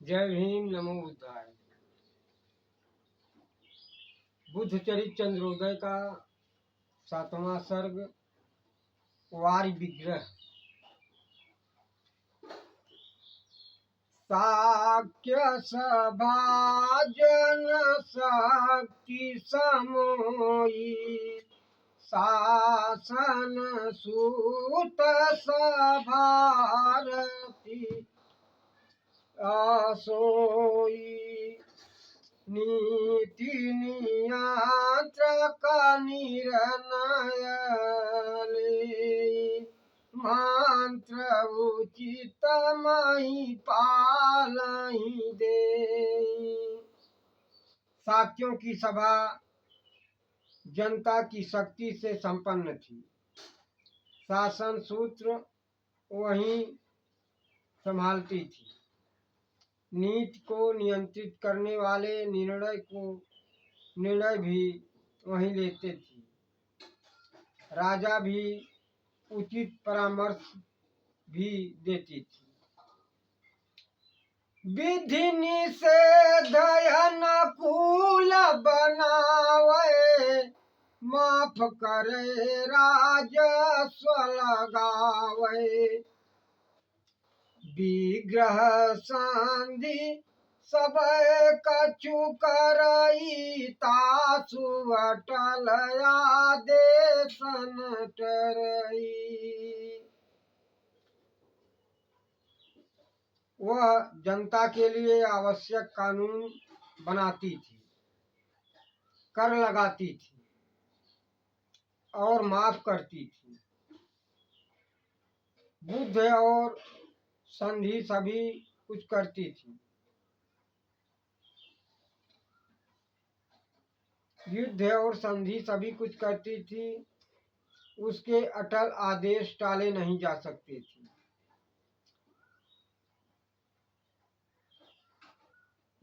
जय भीम, नमो बुद्धाय। बुद्ध चरित चंद्रोदय का 7वां सर्ग वारि विग्रह। साक्य सभा जन शक्ति समोई, शासन सूत सभारती असोई। नीति नियंत्रक निर्णय ले, मंत्र उचित मही पालहि दे। साक्यों की सभा जनता की शक्ति से संपन्न थी। शासन सूत्र वही संभालती थी। नीति को नियंत्रित करने वाले निर्णय भी वही लेते थे। राजा भी उचित परामर्श भी देती थी। विधि निषेध अनुकूल बनावे, माफ करे राजस्व लगावे। विग्रह संधि सब कछु करई, तासु अटल आदेश न टरई। वह जनता के लिए आवश्यक कानून बनाती थी, कर लगाती थी और माफ करती थी। बुद्ध और संधि सभी कुछ करती थी। युद्ध और संधि सभी कुछ करती थी। उसके अटल आदेश टाले नहीं जा सकते थे।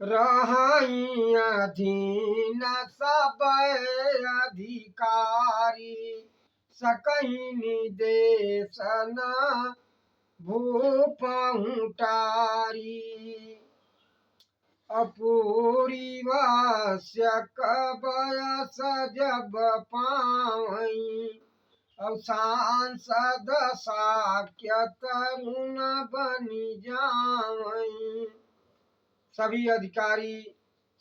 रहाई अधीन सब अधिकारी, सकहि निदेश न भूपहुटारी। अपूरी वश्यक बयस जब पावई, अब सांसद साक्य तरुण बनी जावई। सभी अधिकारी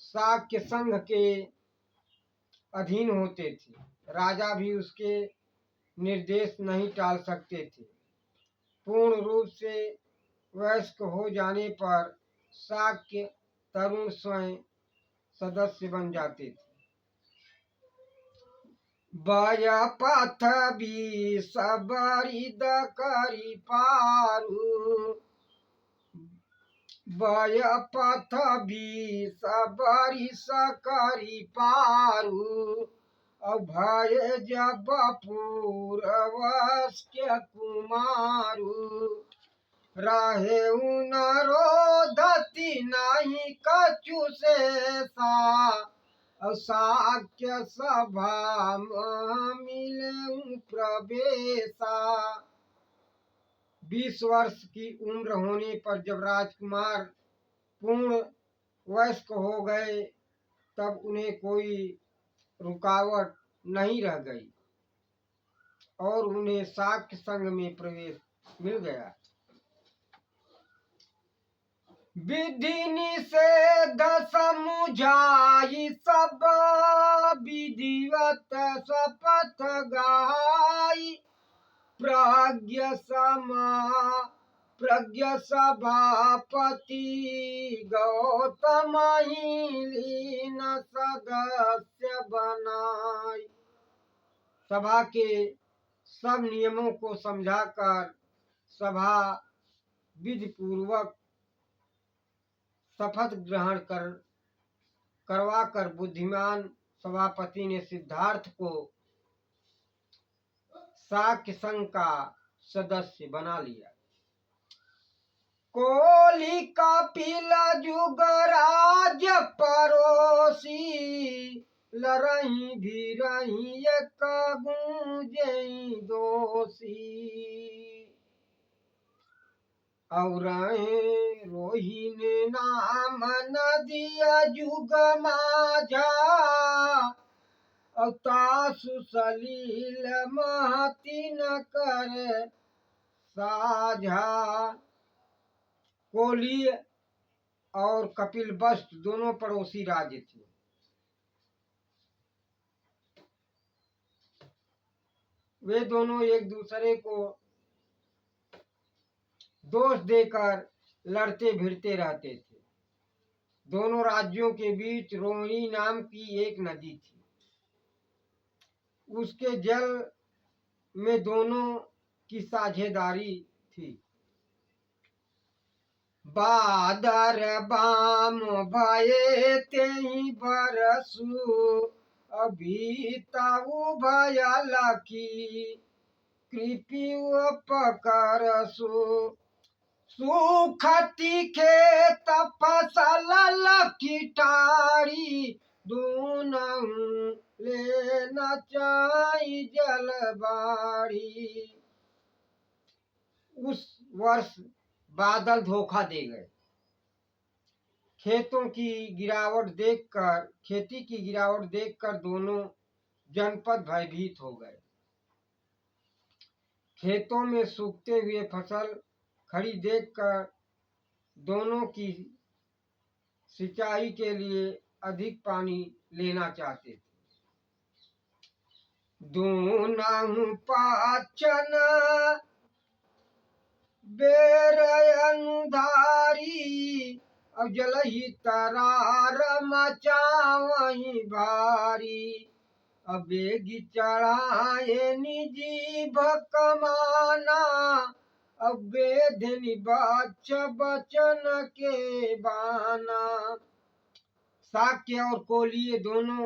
शाक्य संघ के अधीन होते थे। राजा भी उसके निर्देश नहीं टाल सकते थे। पूर्ण रूप से वयस्क हो जाने पर शाक्य तरुण स्वयं सदस्य बन जाते थे। बय पथ भी सबरिद करी पारू, बय पथ भी सबरिस करी पारू। अभय जब पूर्वस्क्य कुमारू, रहे नरोधति नहीं कछु शेषा। शाक्य सभा मिले प्रवेशा। 20 वर्ष की उम्र होने पर जब राजकुमार पूर्ण वयस्क हो गए, तब उन्हें कोई रुकावट नहीं रह गई और उन्हें शाक्य संघ में प्रवेश मिल गया। विधि निषेध समुझाई, सब विधिवत शपथ गाई। प्रज्ञ सभापति गौतम लीन सदस्य बनाई। सभा के सब नियमों को समझाकर सभा विधि पूर्वक शपथ ग्रहण करवाकर बुद्धिमान सभापति ने सिद्धार्थ को शाक्य संघ का सदस्य बना लिया। कोली कपिल जुगराज परोसी, लरही भी रही एक गूंजई दोषी। और रोहिणी नाम नदिया जुग माझा तासु सलील महती न कर साझा। कोली और कपिल वस्तु दोनों पड़ोसी राज्य थे। वे दोनों एक दूसरे को दोष देकर लड़ते भिड़ते रहते थे। दोनों राज्यों के बीच रोहिणी नाम की एक नदी थी। उसके जल में दोनों की साझेदारी थी। बादर बाम भये तेहि बरसु अभी ताऊ भया लखी कृपी पकरसु। सुखती खेत फसल लखी ठाड़ी दूनहु लेना चाही जलबाड़ी। उस वर्ष बादल धोखा दे गए। खेती की गिरावट देखकर दोनों जनपद भयभीत हो गए। खेतों में सूखते हुए फसल खड़ी देखकर दोनों की सिंचाई के लिए अधिक पानी लेना चाहते थे। दूनहु पाचन बेरयनुधारी अब जलहि तरार मचावही भारी। अबेगी चढ़ाए निजी भकमाना अब बेधनि बच्च बचन के बाना। शाक्य और कोलीय दोनों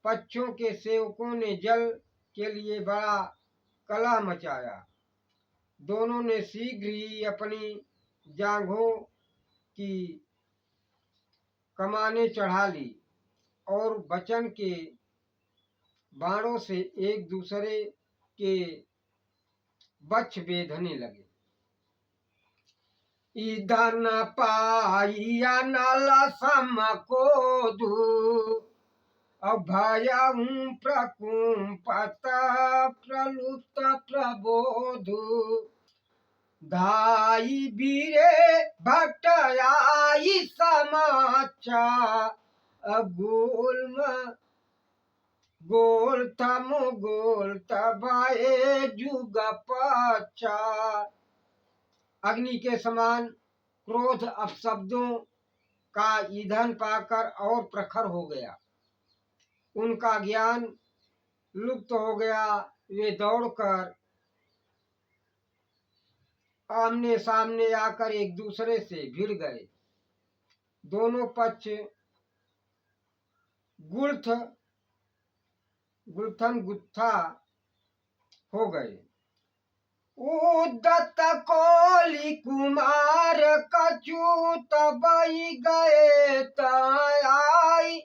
पक्षों के सेवकों ने जल के लिए बड़ा कलह मचाया। दोनों ने शीघ्र ही अपनी जांघों की कमानें चढ़ा ली और वचन के बाणों से एक दूसरे के वक्ष बेधने लगे। ईंधन पाइया नल सम कोधु अभयं प्रकुंपत प्रलुप्त प्रबोधु। धाई बीरे भट्टयाई समाचा गुल्म गोल थमु गोल तबाए जुग पचा। अग्नि के समान क्रोध अपशब्दों का ईंधन पाकर और प्रखर हो गया। उनका ज्ञान लुप्त हो गया। वे दौड़कर आमने सामने आकर एक दूसरे से भिड़ गए। दोनों पक्ष गुत्थम गुत्था हो गए। उद्दत कोली कुमार कछुत बही गए ताई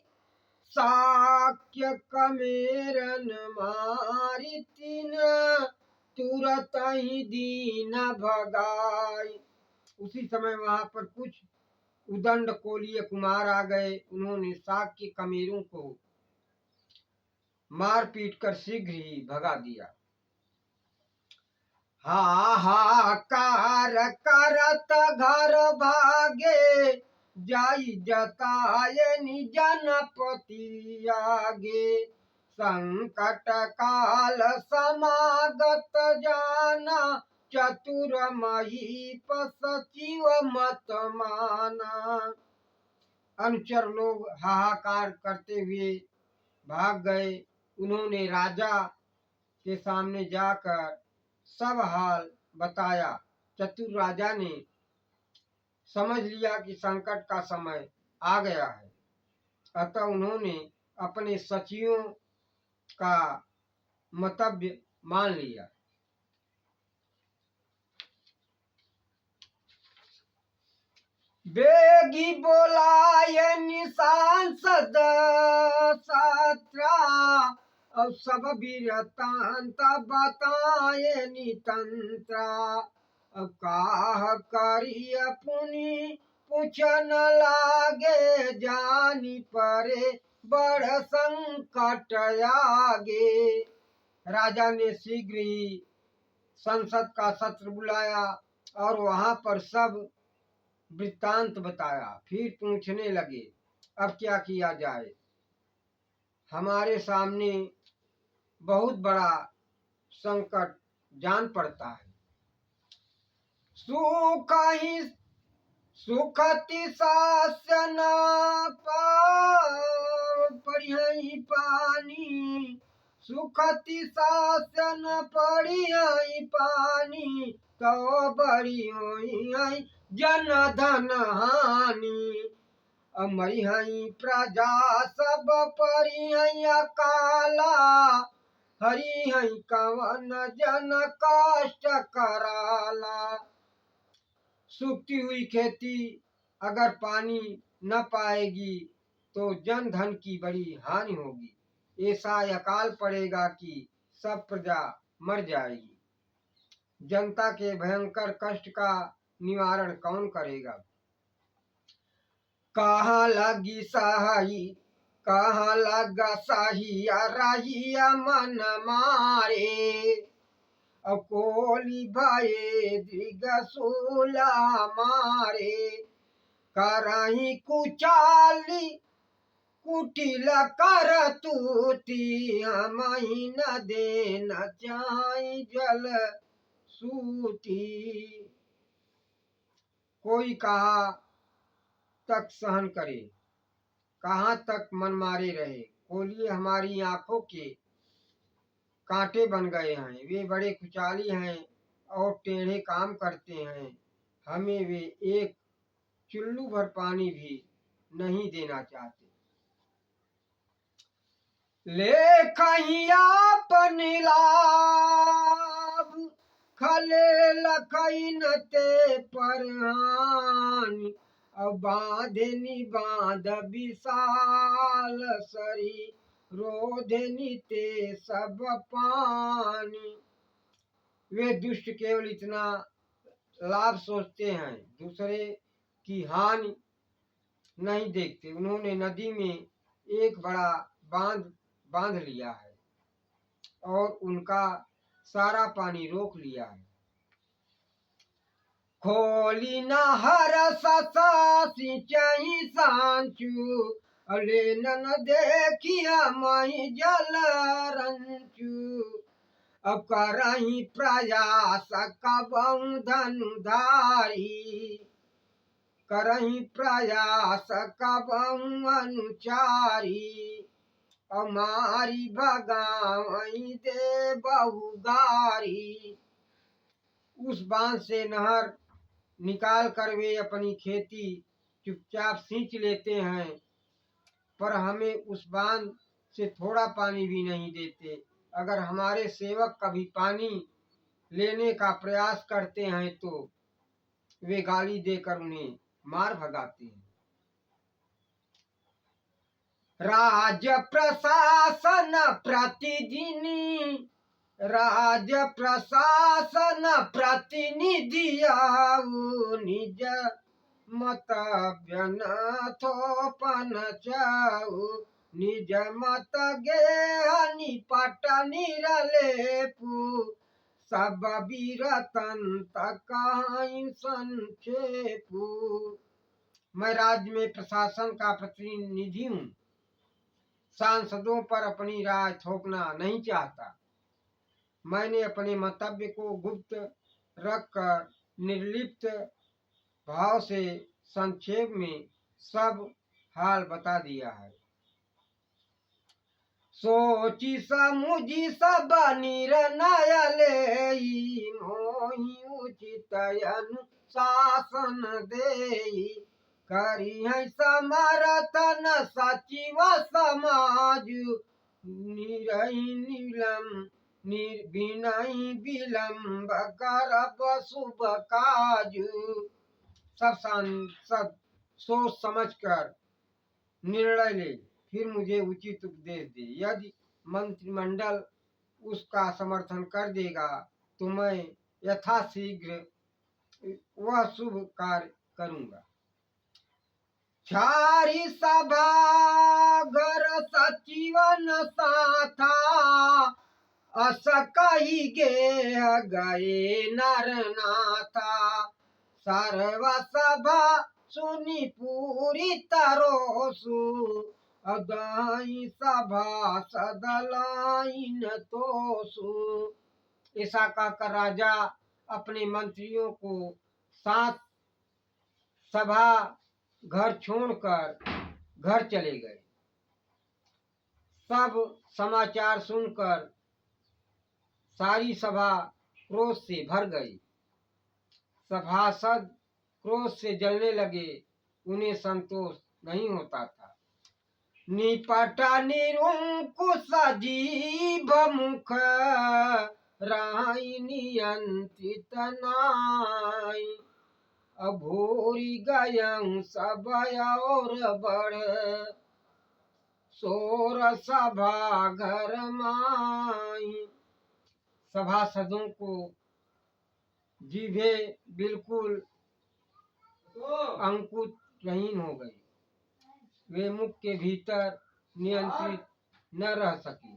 शाक्य कमेरन मारी तीन तुरत ही दीन भगाई। उसी समय वहां पर कुछ उदंड कोलीय कुमार आ गए। उन्होंने शाक्य कमेरों को मार पीट कर शीघ्र ही भगा दिया। हाहाकार करत घर भागे जाई जताये जनपति आगे। संकट काल समागत जाना चतुर महीप सचिव मत माना। अनुचर लोग हाहाकार करते हुए भाग गए। उन्होंने राजा के सामने जाकर सब हाल बताया। चतुर राजा ने समझ लिया कि संकट का समय आ गया है। अतः उन्होंने अपने सचिवों का मतव्य मान लिया। बेगी बोलाए निशांसद सत्रा और सब वीरतांत बताए नितंत्रा। अब काह करी अपनी पूछ न लागे, जानी परे बड़ संकट आगे। राजा ने शीघ्र ही संसद का सत्र बुलाया और वहां पर सब वृत्तांत बताया। फिर पूछने लगे, अब क्या किया जाए? हमारे सामने बहुत बड़ा संकट जान पड़ता है। सुखति सास्य न पड़िहई पानी, सुखति सास्य न पड़िहई पानी, तो बड़ी होई जन धन हानि। मरिहई प्रजा सब परिहई अकाला, हरिहई कवन जन कष्ट कराला। सूखती हुई खेती अगर पानी न पाएगी तो जन धन की बड़ी हानि होगी। ऐसा अकाल पड़ेगा कि सब प्रजा मर जाएगी। जनता के भयंकर कष्ट का निवारण कौन करेगा? कहाँ लगी सहाई, कहाँ लगा सहिया, रहिया मन मारे। अकोली भये दिगसूला मारे, करही कुचाली कुटिल कर तूती, हमही न देना चाहि जल सूती। कोई कहाँ तक सहन करे, कहाँ तक मन मारे रहे। कोली हमारी आंखों के कांटे बन गए हैं, वे बड़े कुचाली हैं और टेढ़े काम करते हैं। हमें वे एक चुल्लू भर पानी भी नहीं देना चाहते। लेखहि आपन लाभ, खले लखई न ते परहानि। अब बांधे बांध विशाल सरी, रोधे ते सब पानी। वे दुष्ट केवल इतना लाभ सोचते हैं, दूसरे की हानि नहीं देखते। उन्होंने नदी में एक बड़ा बांध लिया है और उनका सारा पानी रोक लिया है। खोली न हर ससा सिंचाई सांचू, अले न देखिया मही जल रंचू। अब करही प्रयास कबहु धनुधारी, करही प्रयास कबहु अनुचारी। हमारी भगावई दे बहुगारी। उस बांध से नहर निकाल कर वे अपनी खेती चुपचाप सींच लेते हैं, पर हमें उस बांध से थोड़ा पानी भी नहीं देते। अगर हमारे सेवक कभी पानी लेने का प्रयास करते हैं तो वे गाली देकर उन्हें मार भगाते हैं। राज प्रशासन प्रतिदिनी, राज प्रशासन प्रतिनिधियाऊ, निज मत व्यन थोपन चाऊ। निज मत गेहनी पट निरलेपू, सब वीरतंत कहाई संक्षेपू। मैं राज्य में प्रशासन का प्रतिनिधि हूँ, सांसदों पर अपनी राय थोपना नहीं चाहता। मैंने अपने मंतव्य को गुप्त रखकर निर्लिप्त भाव से संक्षेप में सब हाल बता दिया है। सोची समुझी सब निर्णय लेई, मोहि उचित अनुशासन देई। करी है समर्थन सचिव समाज, निरही निर्विनयी विलंब करब शुभ काजु। सब सांसद सोच समझकर निर्णय ले, फिर मुझे उचित उपदेश दे। यदि मंत्रिमंडल उसका समर्थन कर देगा तो मैं यथाशीघ्र वह शुभ कार्य करूंगा। छारी सभा घर सचिवन साथा, अस कही गेह गए नरनाथा। सर्व सभा सुनी पूरी तरोसु, अदाई सभा सदलाइन तोसु। ऐसा कहकर राजा अपने मंत्रियों को साथ सभा घर छोड़कर घर चले गए। सब समाचार सुनकर सारी सभा क्रोध से भर गई। सभासद क्रोध से जलने लगे, उन्हें संतोष नहीं होता था। निपट निरुंकुश जीव मुख, राई नियंत्रित नाई। अभूरी गयं सब और बढ़, सोर सभा घर माई। सभासदों को जीभे बिल्कुल अंकुश रहीन हो गई। वे मुख के भीतर नियंत्रित न रह सकी।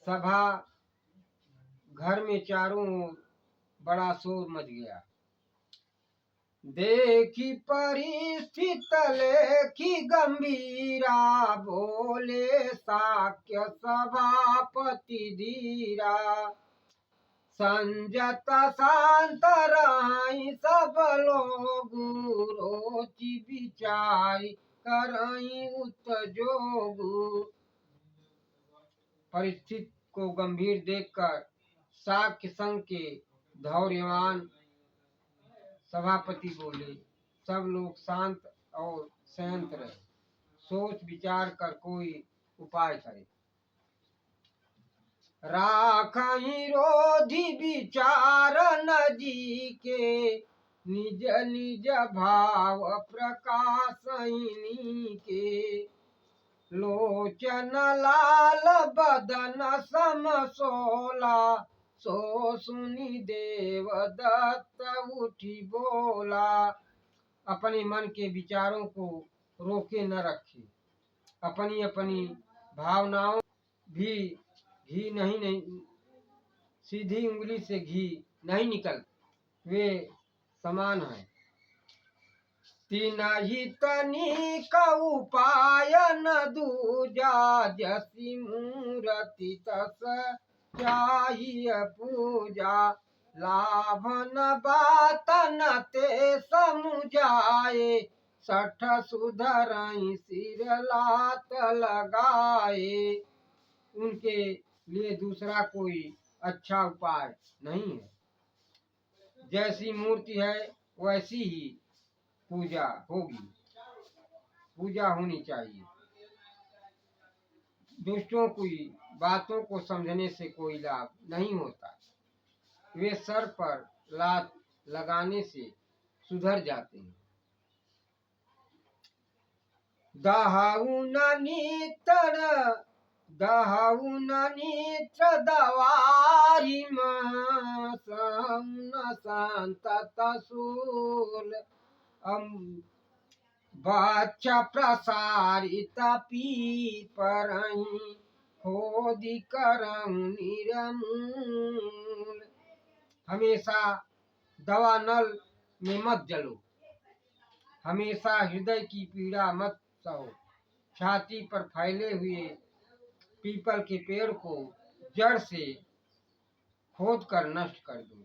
सभा घर में चारों ओर बड़ा शोर मच गया। देखी परिस्थित लेखी गंभीरा, बोले साक्य सभापति धीरा। संजत शांत रहाई सब लोग, रोचि विचारी करई उत्जोगु। परिस्थिति को गंभीर देखकर साक्य संघ के धैर्यवान सभापति बोले, सब लोग शांत और संयत रहे, सोच विचार कर कोई उपाय करे। राखहि रोधि विचार नजीके, निज निज भाव प्रकाशहिनी के। लोचन लाल बदन समसोला, सो सुनी देव दत्त उठी बोला। अपने मन के विचारों को रोके न रखे, अपनी अपनी भावनाओं भी घी नहीं सीधी उंगली से घी नहीं निकल, वे समान हैं। तीनहि तनिक उपाय न दूजा, जसी मूर्ति तस चाहिए पूजा। लाभ न बात न ते समुझाए, सठ सुधरई सिर लात लगाए। उनके लिए दूसरा कोई अच्छा उपाय नहीं है। जैसी मूर्ति है वैसी ही पूजा होगी, पूजा होनी चाहिए। दुष्टों की बातों को समझने से कोई लाभ नहीं होता, वे सर पर लात लगाने से सुधर जाते हैं। दहाउन नेत्र दवारी संतत सूल। बच्च प्रसारित पीपरहि, खोदि करं निरमूल। हमेशा दवा नल में मत जलो, हमेशा हृदय की पीड़ा मत सहो। छाती पर फैले हुए पीपल के पेड़ को जड़ से खोद कर नष्ट कर दो।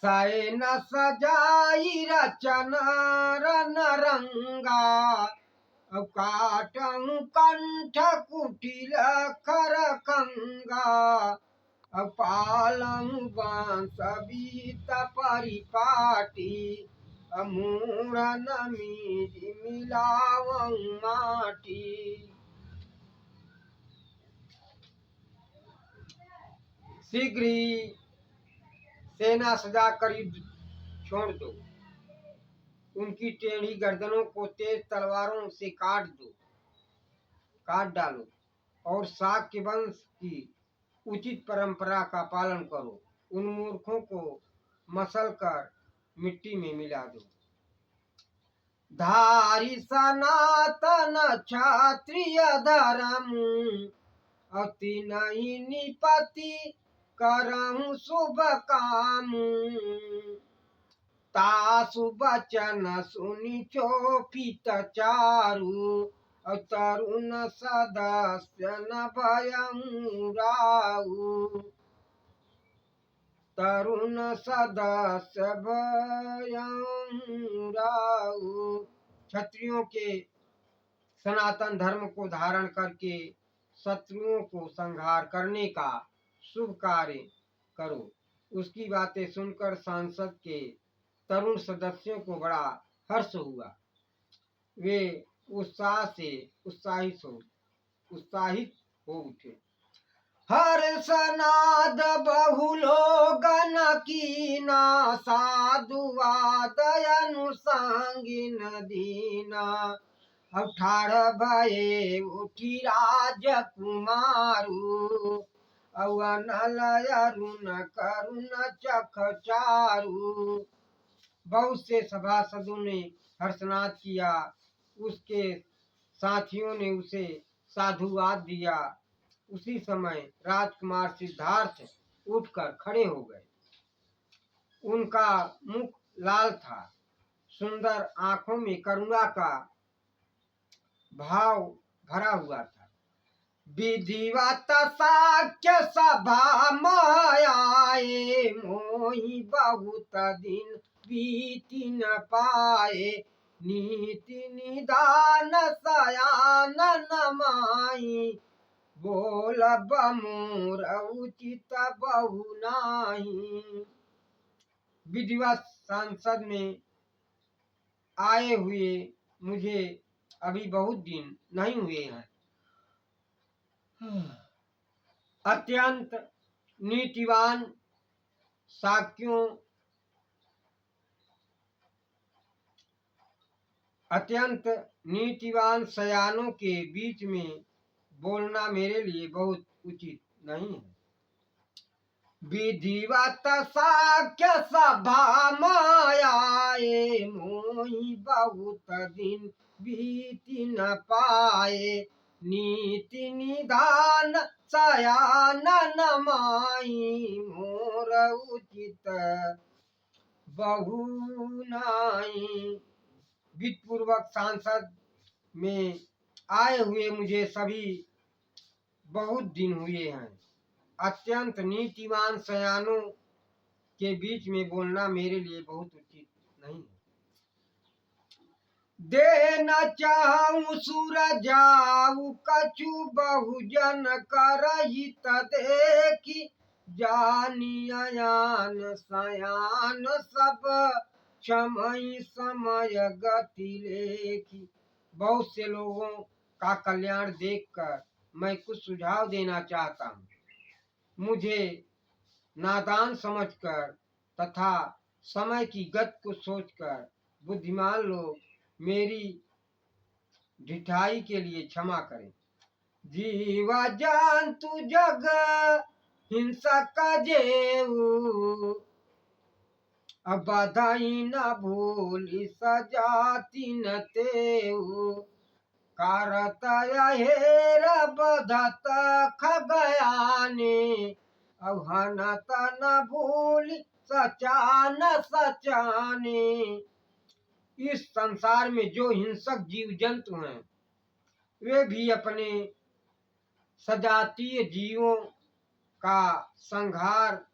साए न सजाई रचना रन रंगा, अब काटूं कंठ कुटिल कर कंगा। अब पालंग बांस बीत परिपाटी, मूढ़ नमीज मिलावं माटी। शीघ्र ही सेना सजाकर युद्ध छोड़ दो, उनकी टेढ़ी गर्दनों को तेज तलवारों से काट डालो और शाक्य वंश की उचित परंपरा का पालन करो। उन मूर्खों को मसल कर मिट्टी में मिला दो। धारी सनातन क्षत्रिय धर्म, अति नहीं निपति करहु शुभ काम। तासु बचन सुनि चोपित चारु, तरुण सदस्य न भयउ राउ। तरुण सदस्य भयउ राउ। क्षत्रियों के सनातन धर्म को धारण करके शत्रुओं को संहार करने का शुभ कार्य करो। उसकी बातें सुनकर सांसद के तरुण सदस्यों को बड़ा हर्ष हुआ। वे उत्साह से उत्साहित हो उठे। हर्षनाद बहुलोगन कीना, साधुवाद अनुसांगिन दीना। अठार भये उठी राजकुमारू, अवनलय अरुण करुण चख चारू। बहुत से सभासदों ने हर्षनाद किया। उसके साथियों ने उसे साधुवाद दिया। उसी समय राजकुमार सिद्धार्थ उठकर खड़े हो गए। उनका मुख लाल था, सुंदर आंखों में करुणा का भाव भरा हुआ था। विधिवत साक्ष्य सभा मायाए, मोहि बहुत दिन बीती न पाए। नीति निदान सयान नमाई, बोलब मोर उचित बहु नाही। विधिवत सांसद में आए हुए मुझे अभी बहुत दिन नहीं हुए हैं। अत्यंत नीतिवान साक्यों अत्यंत नीतिवान सयानों के बीच में बोलना मेरे लिए बहुत उचित नहीं है। विधिवत साक्ष्य सभा मायाए, मोहि बहुत दिन बीती न पाए। नीति निदान सयान नमाई, मोर उचित बहु नाही। विधिपूर्वक सांसद में आए हुए मुझे सभी बहुत दिन हुए हैं। अत्यंत नीतिवान सयानों के बीच में बोलना मेरे लिए बहुत उचित नहीं है। देना चाहूं सुर जाऊ, कछु बहुजन करहित देखी। जानी अयान सयान सब समय समय गति लेखी। बहुत से लोगों का कल्याण देखकर मैं कुछ सुझाव देना चाहता हूँ। मुझे नादान समझकर तथा समय की गति को सोचकर बुद्धिमान लोग मेरी ढिठाई के लिए क्षमा करें। जीवा जंतु जग हिंसक जेऊ, अब बधाई न भूली सजाति न तेऊ। कारत हेर बधत खगयाने, अवहनत न भूली सचान सचाने। इस संसार में जो हिंसक जीव जंतु हैं, वे भी अपने सजातीय जीवों का संहार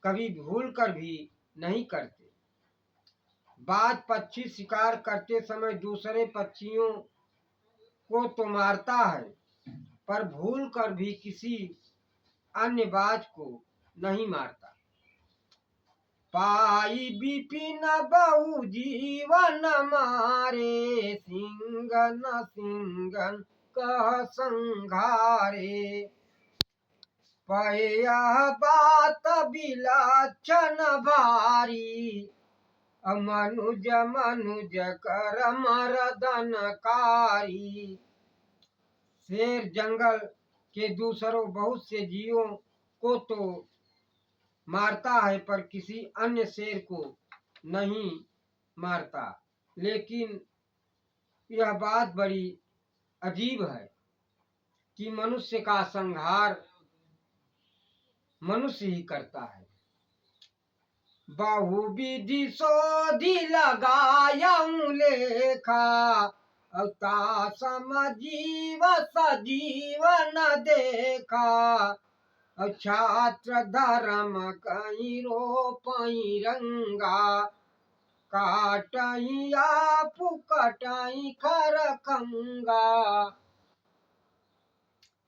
कभी भूल कर भी नहीं करते। बाज पक्षी शिकार करते समय दूसरे पक्षियों को तो मारता है, पर भूल कर भी किसी अन्य बाज को नहीं मारता। पाई विपिन बहु जीवन मारे, सिंगन सिंगन कह संघारे। पया बात विलक्षण भारी, मनुज मनुज कर मर्दनकारी। शेर जंगल के दूसरों बहुत से जीवों को तो मारता है पर किसी अन्य शेर को नहीं मारता। लेकिन यह बात बड़ी अजीब है कि मनुष्य का संहार मनुष्य ही करता है। बहुविधि शोधि लगायऊं लेखा, अवता समजीव सजीव न देखा। छात्र धर्म कहीं रोपई रंगा, काटई आप कटई खरखंगा।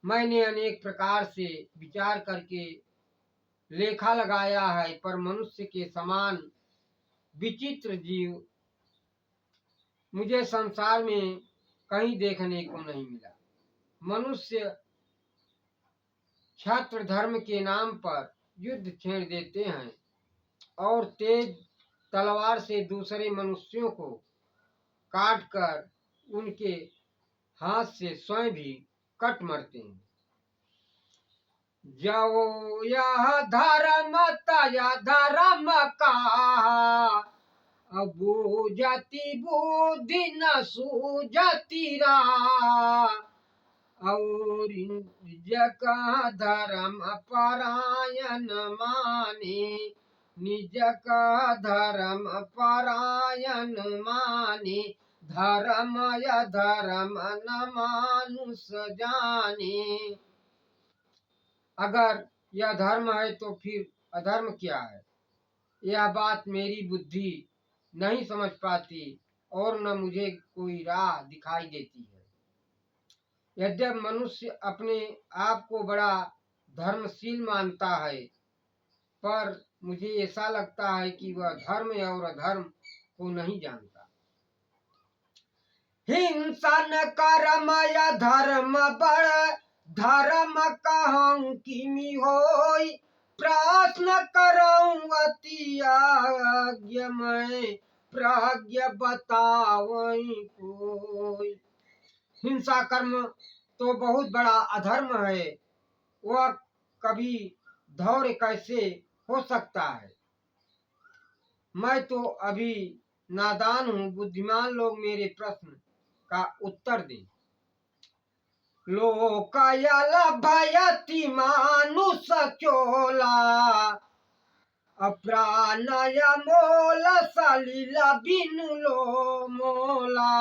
मैंने अनेक प्रकार से विचार करके लेखा लगाया है, पर मनुष्य के समान विचित्र जीव मुझे संसार में कहीं देखने को नहीं मिला। मनुष्य छात्र धर्म के नाम पर युद्ध छेड़ देते हैं और तेज तलवार से दूसरे मनुष्यों को काट कर उनके हाथ से स्वयं भी कट मरते हैं। जो यह धर्म तया धर्म का, बूझती बुद्धि न सूझती रा। और निज का धर्म परायण माने, निज का धर्म परायण माने। धर्म या धर्म न मानुष जाने। अगर यह धर्म है तो फिर अधर्म क्या है? यह बात मेरी बुद्धि नहीं समझ पाती और न मुझे कोई राह दिखाई देती है। यद्यपि मनुष्य अपने आप को बड़ा धर्मशील मानता है, पर मुझे ऐसा लगता है कि वह धर्म और अधर्म को नहीं जानता। हिंसा न कर्म या धर्म बड़, धर्म कहूँ किमि होई। प्रश्न करऊँ अति आज्ञा मैं, प्राज्ञ बतावई कोई। हिंसा कर्म तो बहुत बड़ा अधर्म है, वह कभी धौर्य कैसे हो सकता है? मैं तो अभी नादान हूँ, बुद्धिमान लोग मेरे प्रश्न का उत्तर दें। लोकयल भयति मानुष चोला, अप्राणय मोल सलिल बिनु लो मोला।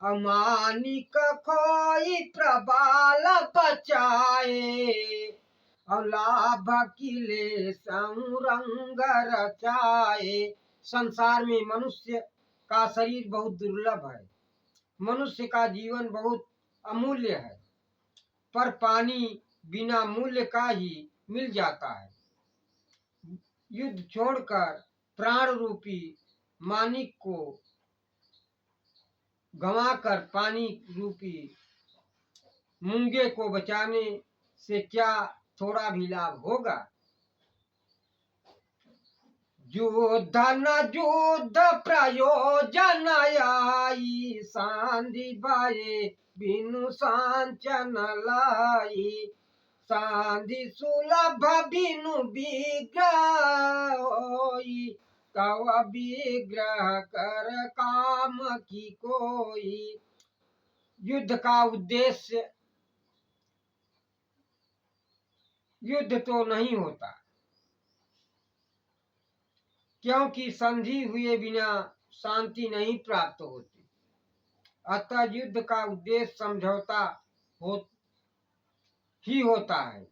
अमानिक खोई प्रबाल बचाए, और लाभ किले संरंग रचाए। संसार में मनुष्य का शरीर बहुत दुर्लभ है, मनुष्य का जीवन बहुत अमूल्य है, पर पानी बिना मूल्य का ही मिल जाता है। युद्ध छोड़कर प्राण रूपी मानिक को गंवाकर पानी रूपी मूंगे को बचाने से क्या थोड़ा भी लाभ होगा? युद्ध न युद्ध प्रयोजन आई, सांधि बाए बिनु सांचन लाई। सांधि सुलभ बिनु विग्रह होई, तव विग्रह कर काम की कोई। युद्ध का उद्देश्य युद्ध तो नहीं होता, क्योंकि संधि हुए बिना शांति नहीं प्राप्त होती। अतः युद्ध का उद्देश्य समझौता ही होता है।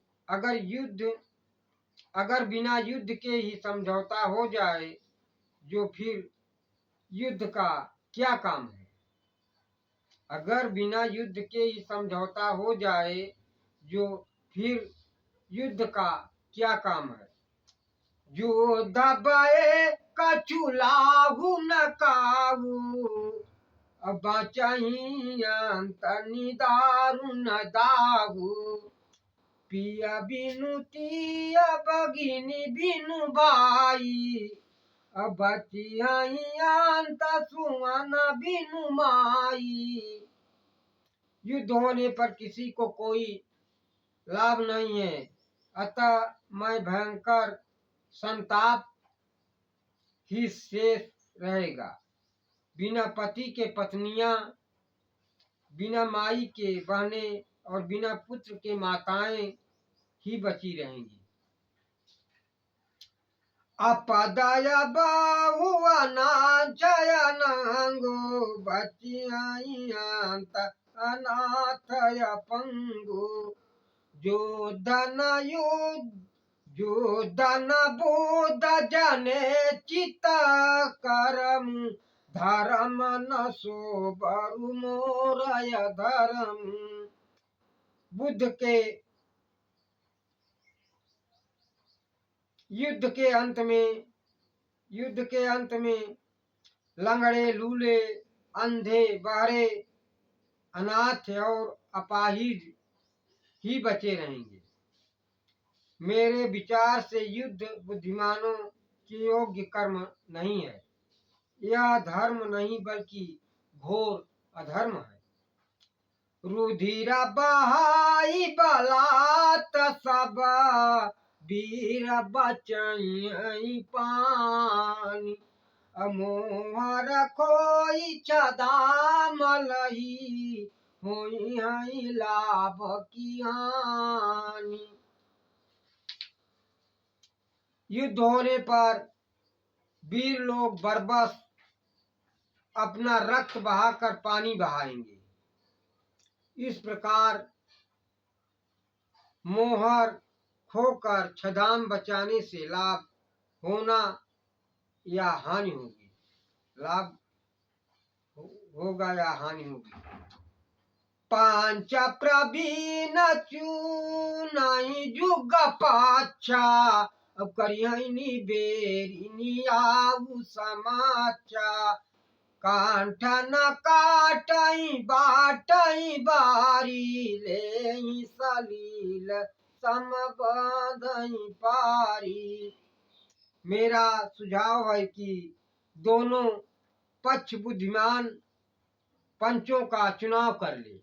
अगर बिना युद्ध के ही समझौता हो जाए, जो फिर युद्ध का क्या काम है? अगर बिना युद्ध के ही समझौता हो जाए, जो फिर युद्ध का क्या काम है? युद्ध भय कछु लाहु न काहू, बचही अंत निदारु न दाहू। पिया बिनु तिया भगिनी बिनु भाई, बचियाई अंत सुमन बिनु माई। युद्ध होने पर किसी को कोई लाभ नहीं है, अतः मैं भयंकर संताप ही शेष रहेगा। बिना पति के पत्नियां, बिना माई के बहनें और बिना पुत्र के माताएं ही बची रहेंगी। अपदय बहुआ नाचय नंगो बचियांत अनाथय पंगु जो धन बोध जने चित करम धर्म न सो बरु मोरय धर्म। बुद्ध के युद्ध के अंत में लंगड़े, लूले, अंधे, बहरे, अनाथ और अपाहिज ही बचे रहेंगे। मेरे विचार से युद्ध बुद्धिमानों के योग्य कर्म नहीं है। यह धर्म नहीं बल्कि घोर अधर्म है। रुधिर बहाई बलात सब वीर बचई पानी अमोहर खोई छदा मलही होई हई लाभ की हानि। युद्ध होने पर वीर लोग बरबस अपना रक्त बहाकर पानी बहाएंगे। इस प्रकार मोहर खोकर छदाम बचाने से लाभ होना या हानि होगी, लाभ होगा या हानि होगी। पांच प्रवीण चूनाई जुग पाछा अब करियनी बेरिनी आऊ समाचा कांठ न काटई बाटई बारी ले सलील समबधई पारी। मेरा सुझाव है कि दोनों पक्ष बुद्धिमान पंचों का चुनाव कर ले।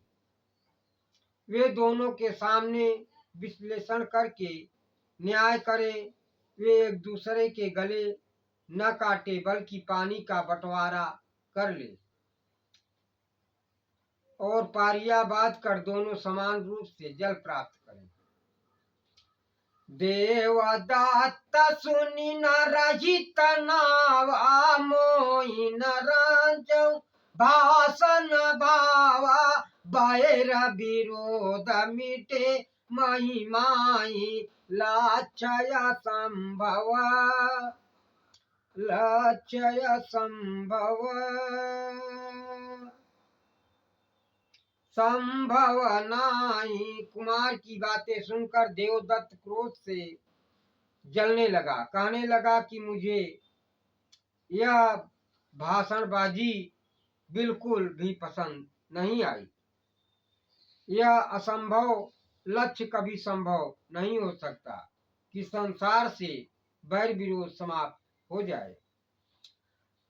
वे दोनों के सामने विश्लेषण करके न्याय करें। वे एक दूसरे के गले न काटे बल्कि पानी का बंटवारा कर ले और पारियाबाद कर दोनों समान रूप से जल प्राप्त करें। देवदत्त सुनि न रहित नावा मोहि न रांचौ भाषण भावा बैर विरोध मिटे महिमाई लक्षय संभव संभव नाही। कुमार की बातें सुनकर देवदत्त क्रोध से जलने लगा। कहने लगा कि मुझे यह भाषणबाजी बिल्कुल भी पसंद नहीं आई। यह असंभव लक्ष्य कभी संभव नहीं हो सकता कि संसार से बैर विरोध समाप्त हो जाए।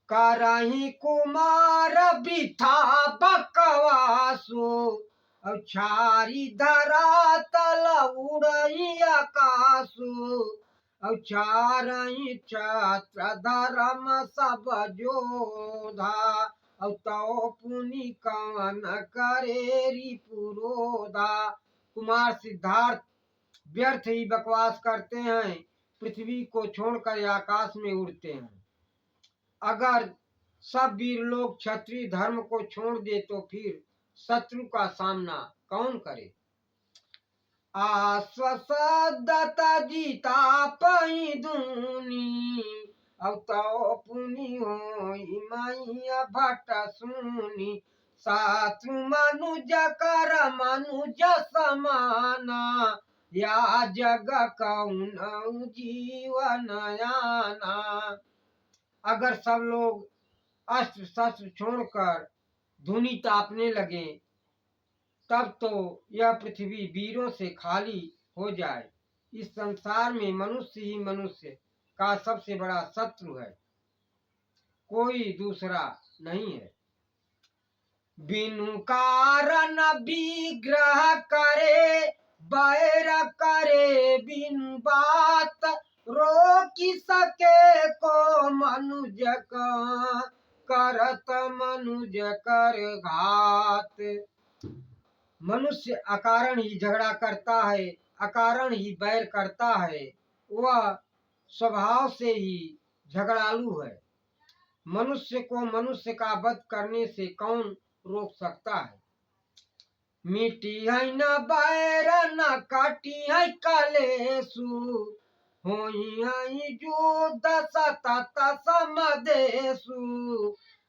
करही कुमार बिथा बकवासो और छारी धरा तल उड़ई आकाशो और चारई छत्र धर्म सब जोधा और तो पुनि कवन करेरी पुरोधा। कुमार सिद्धार्थ व्यर्थ ही बकवास करते हैं, पृथ्वी को छोड़कर आकाश में उड़ते हैं। अगर सब वीर लोग क्षत्रिय धर्म को छोड़ दे तो फिर शत्रु का सामना कौन करे। आश्वसदत जीता पई दूनी अब तो पुनि होई मैया भट सुनी सातु मनुज कर मनुज समाना या जग कौन जीवन याना। अगर सब लोग अस्त्र शस्त्र छोड़कर धूनी तापने लगे तब तो यह पृथ्वी वीरों से खाली हो जाए। इस संसार में मनुष्य ही मनुष्य का सबसे बड़ा शत्रु है, कोई दूसरा नहीं है। बिनु कारण विग्रह करे बैर करे बिन बात, रोकी सके को मनुज का, करत मनुज कर घात। मनुष्य अकारण ही झगड़ा करता है, अकारण ही बैर करता है, वह स्वभाव से ही झगड़ालू है। मनुष्य को मनुष्य का वध करने से कौन रोक सकता है। मिटी है न बैर न काटी है कलेसु, होई है युद्ध सतत समदेसु।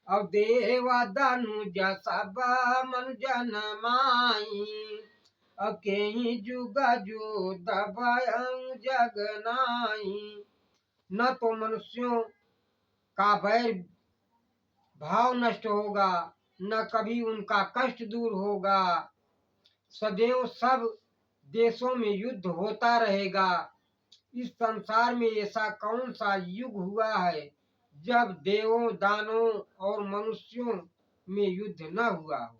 अब देवा धनुज सब मन जन माई, अब के जुग युद्ध भयं जग नाई। न तो मनुष्यों का बैर भाव नष्ट होगा, न कभी उनका कष्ट दूर होगा। सदैव सब देशों में युद्ध होता रहेगा। इस संसार में ऐसा कौन सा युग हुआ है जब देवों दानों और मनुष्यों में युद्ध न हुआ हो।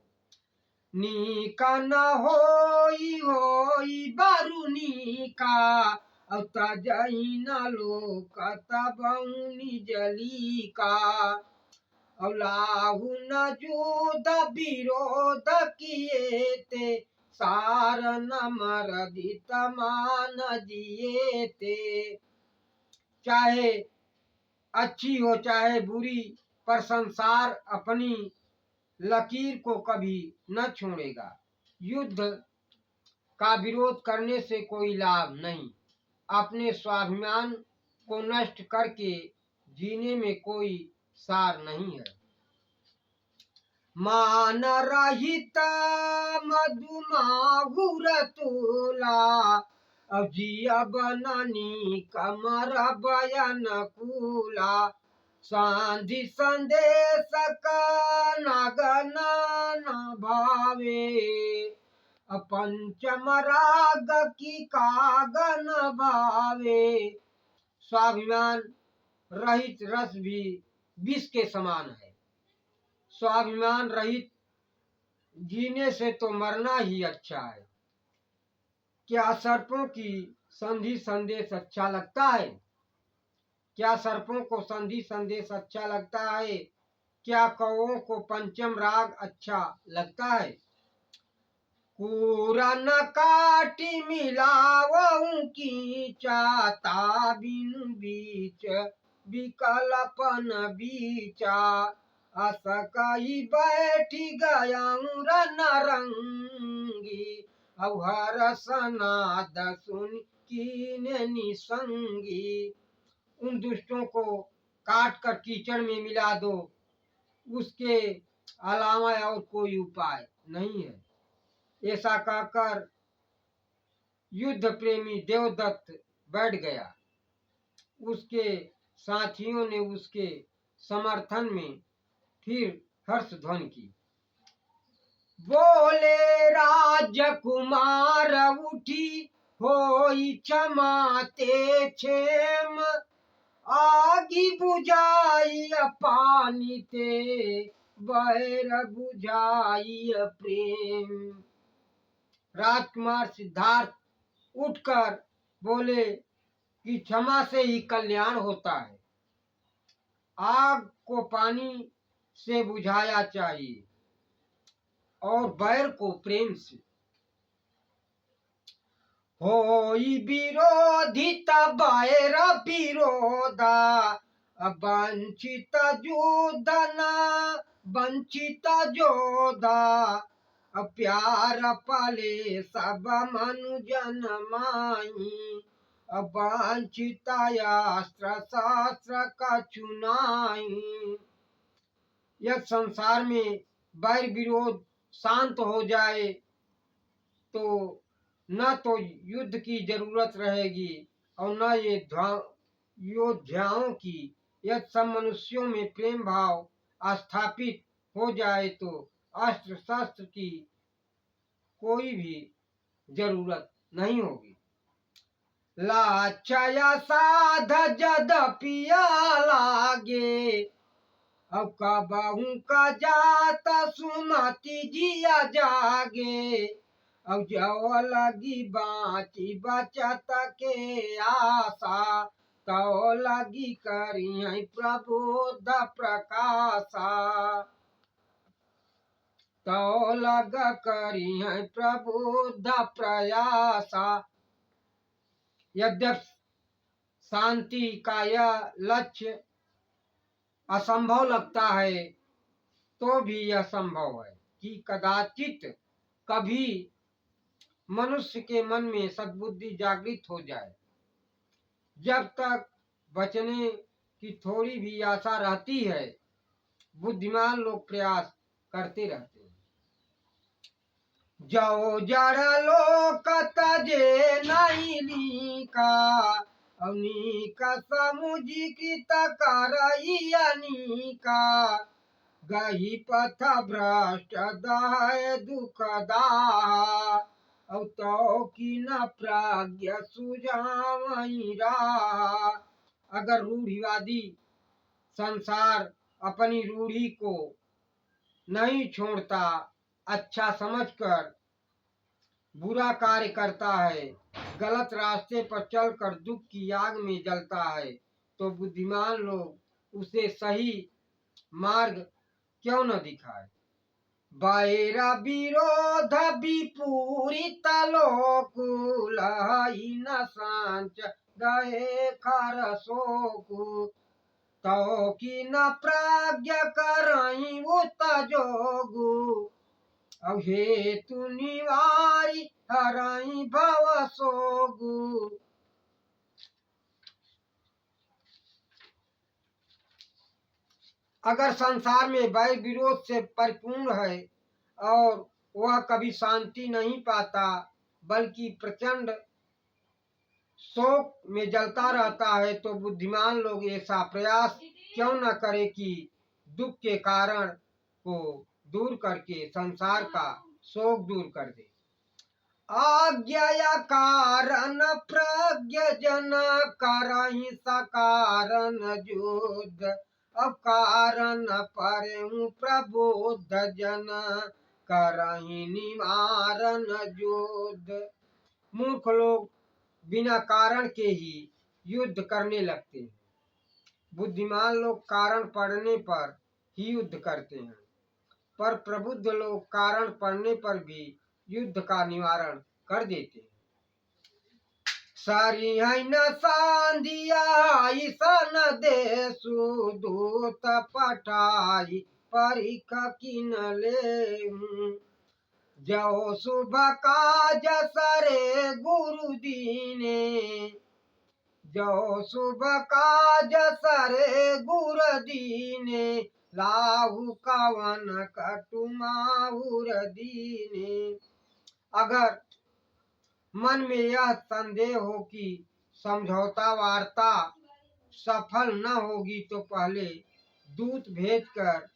नीका न होई बारूनी का, अब तजई न लोक तबउनी जली का। अलाहु न जुद विरोध किए ते, सार न मरदित मान जिए ते। चाहे अच्छी हो चाहे बुरी, पर संसार अपनी लकीर को कभी न छोड़ेगा। युद्ध का विरोध करने से कोई लाभ नहीं, अपने स्वाभिमान को नष्ट करके जीने में कोई सार नहीं है। मान रहित मधुमाहुर तोला, अजिया बननी कमर बयन कूला। सांधि संदेश का नगन न भावे, पंचम राग की कागन भावे। स्वाभिमान रहित रस भी विष के समान है। स्वाभिमान रहित जीने से तो मरना ही अच्छा है। क्या सर्पों की संधि संदेश अच्छा लगता है? क्या सर्पों को संधि संदेश अच्छा लगता है? क्या कौओं को पंचम राग अच्छा लगता है? पूरा न काटी मिलावों की चाता, बिनु बीच विकल्पन बीचा। असकई बैठी गया नरंगी, अब हर सनाद सुन कीन निसंगी। उन दुष्टों को काट कर कीचड़ में मिला दो, उसके अलावा और कोई उपाय नहीं है। ऐसा कहकर युद्ध प्रेमी देवदत्त बैठ गया। उसके साथियों ने उसके समर्थन में फिर हर्ष ध्वनि की। बोले राजकुमार उठी होई क्षमाते क्षेम, आगी बुझाई पानी ते, बैर बुझाई प्रेम। राजकुमार सिद्धार्थ उठकर बोले कि क्षमा से ही कल्याण होता है, आग को पानी से बुझाया चाहिए और बैर को प्रेम से। होई विरोधित बैर विरोधा, वंचित जोधना वंचित जोधा। प्यार पाले सब मनुजन माई, वंचित अस्त्र शास्त्र का चुनाई। यह संसार में बैर विरोध शांत हो जाए तो न तो युद्ध की जरूरत रहेगी और न ये योद्धाओं की। यह सब मनुष्यों में प्रेम भाव स्थापित हो जाए तो अस्त्र शस्त्र की कोई भी जरूरत नहीं होगी। लाचया साध जदपिया लागे, अब कबहू का जाता सुमति जिया जागे। अब जो लगी बाची बचत के आशा, तो लगी करी प्रबुद्ध प्रकाशा, तो लग करी प्रबुद्ध प्रयासा। यद्यप शांति का यह लक्ष्य असंभव लगता है, तो भी यह संभव है कि कदाचित कभी मनुष्य के मन में सद्बुद्धि जागृत हो जाए। जब तक बचने की थोड़ी भी आशा रहती है, बुद्धिमान लोग प्रयास करते रहते हैं। जो जड़ लोक तजे नहीं लीका, अनीका समुजीकृत करई अनीका, गही पथ भ्रष्ट दह दुखदा, तो की न प्राज्ञ सुझावई रहा। अगर रूढ़िवादी संसार अपनी रूढ़ी को नहीं छोड़ता, अच्छा समझकर बुरा कार्य करता है, गलत रास्ते पर चलकर दुख की आग में जलता है, तो बुद्धिमान लोग उसे सही मार्ग क्यों न दिखाए। बैर विरोध विपूरित लोकुल न सांच गए खर शोकु, तो की न प्राज्ञ करई उत जोगु, अब हेतु निवारी हराई भव सोगु। अगर संसार में वैर विरोध से परिपूर्ण है और वह कभी शांति नहीं पाता, बल्कि प्रचंड शोक में जलता रहता है, तो बुद्धिमान लोग ऐसा प्रयास क्यों न करे कि दुख के कारण को दूर करके संसार का शोक दूर कर दे। आज्ञा कारण प्रज्ञ जन करहि सकारण युद्ध, अकारण पर प्रबुद्ध जन करहि निवारण युद्ध। मूर्ख लोग बिना कारण के ही युद्ध करने लगते हैं, बुद्धिमान लोग कारण पड़ने पर ही युद्ध करते हैं, पर प्रबुद्ध लोग कारण पड़ने पर भी युद्ध का निवारण कर देते हैं। सारी न सांधिया सन देसु दूत पठाई परीख किन ले, जो शुभ काज सरे गुरु दीने, जो शुभ काज सरे गुरु दीने, लाहु कवन कटु माहुर दीने। अगर मन में यह संदेह हो कि समझौता वार्ता सफल न होगी, तो पहले दूत भेजकर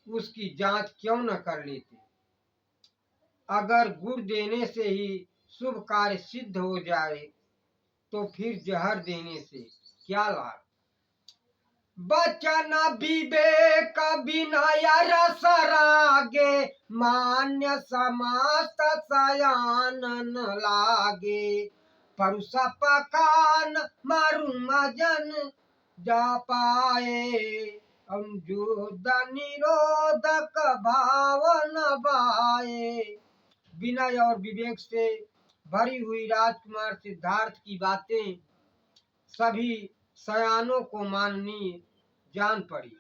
उसकी जांच क्यों न कर लेते। अगर गुड़ देने से ही शुभ कार्य सिद्ध हो जाए, तो फिर जहर देने से क्या लाभ। बचन विवेक विनय रस रागे, मान्य समस्त सयानन लागे, परुष पकान मरुम जन जा पाए, युद्ध निरोधक भावन बाए। विनय और विवेक से भरी हुई राजकुमार सिद्धार्थ की बातें सभी सयानों को माननीय जान पड़ी।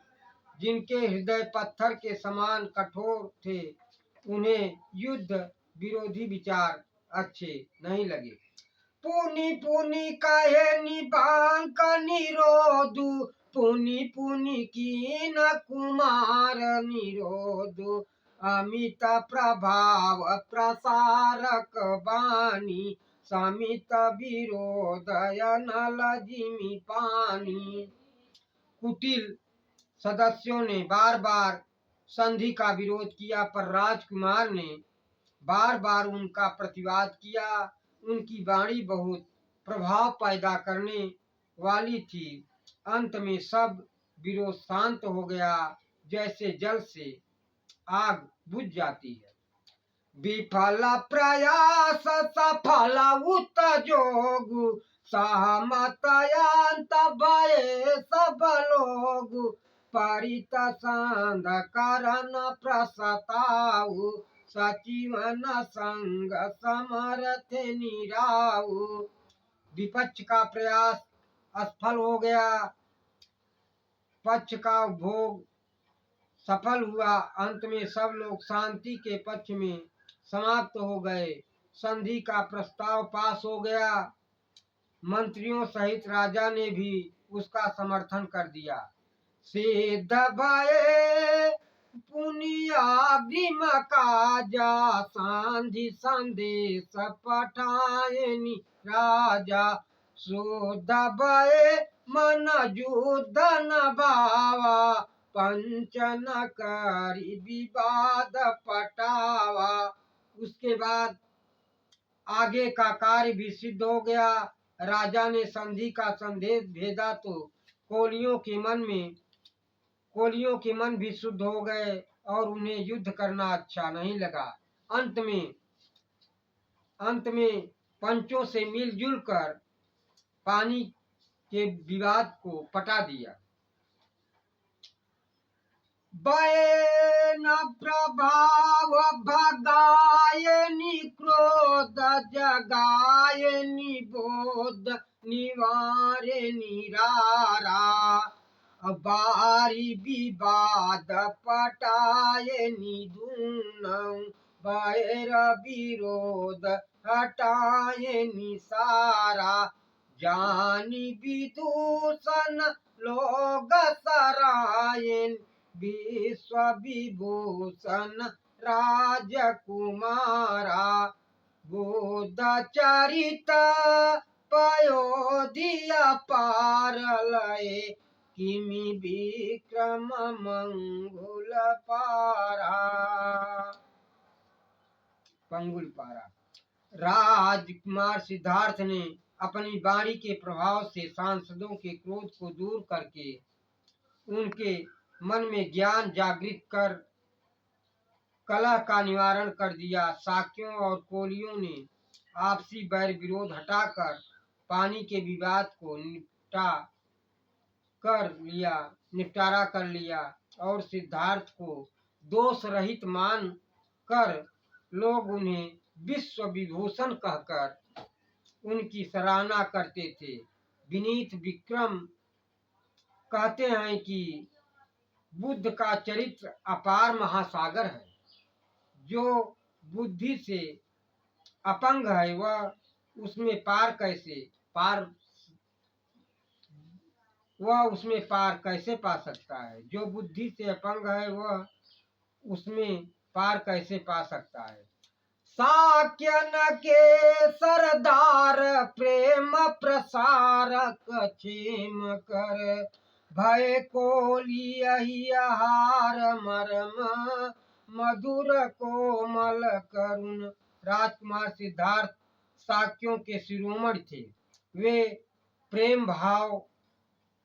जिनके हृदय पत्थर के समान कठोर थे, उन्हें युद्ध विरोधी विचार अच्छे नहीं लगे। पुनि पुनि कहे निबांक निरोधु, पुनि पुनि कीन कुमार निरोधु, अमित प्रभाव प्रसारक बानी, समित विरोधय नल जिमि पानी। कुटिल सदस्यों ने बार बार संधि का विरोध किया, पर राजकुमार ने बार बार उनका प्रतिवाद किया। उनकी वाणी बहुत प्रभाव पैदा करने वाली थी। अंत में सब विरोध शांत हो गया, जैसे जल से आग बुझ जाती है। विफल प्रयास सफल उतजोगु, सहमतयंत भये सब लोगु, परित संध करन प्रसताऊ, सचिवन संग समर्थ निराऊ। विपक्ष का प्रयास असफल हो गया, पक्ष का उपभोग सफल हुआ। अंत में सब लोग शांति के पक्ष में समाप्त हो गए। संधि का प्रस्ताव पास हो गया। मंत्रियों सहित राजा ने भी उसका समर्थन कर दिया। सिद्ध भये पुनियाभिम काजा, संधि संदेश पठायनि राजा, शुद्ध भये मन युद्ध न भावा, पंचन करी विवाद पटावा। उसके बाद आगे का कार्य भी सिद्ध हो गया। राजा ने संधि का संदेश भेजा तो कोलियों के मन भी शुद्ध हो गए और उन्हें युद्ध करना अच्छा नहीं लगा। अंत में पंचों से मिलजुल कर पानी के विवाद को पटा दिया। बैन प्रभाव भगायनि क्रोध, जगायनि बोध निवारनि रारा, बारी विवाद पटायनि दूनौ, बैर विरोध हटायनि सारा, जानि विदूषण लोग सरायन, विश्व विभूषण राजकुमारा, बुद्ध चरित पयोधिया पार लय, किमि विक्रम मंगुल पारा। पंगुल पारा। राजकुमार सिद्धार्थ ने अपनी वाणी के प्रभाव से सांसदों के क्रोध को दूर करके उनके मन में ज्ञान जागृत कर कलह का निवारण कर दिया। शाक्यों और कोलियों ने आपसी बैर विरोध हटाकर पानी के विवाद को निपटारा कर लिया और सिद्धार्थ को दोष रहित मान कर लोग उन्हें विश्व विभूषण कहकर उनकी सराहना करते थे। विनीत विक्रम कहते हैं कि बुद्ध का चरित्र अपार महासागर है। जो बुद्धि से अपंग है वह उसमें पार कैसे पा सकता है। जो बुद्धि से अपंग है वह उसमें पार कैसे पा सकता है। साक्यन के सरदार प्रेम प्रसारक, क्षेम कर भय कोली हार, मरम मधुर कोमल करुण। राजकुमार सिद्धार्थ शाक्यों के शिरोमणि थे। वे प्रेम भाव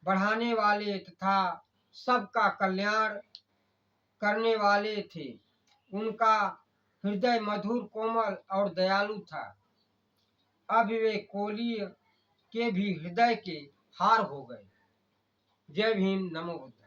बढ़ाने वाले तथा सबका कल्याण करने वाले थे। उनका हृदय मधुर कोमल और दयालु था। अब वे कोली के भी हृदय के हार हो गए। जय भीम, नमो बुद्धाय।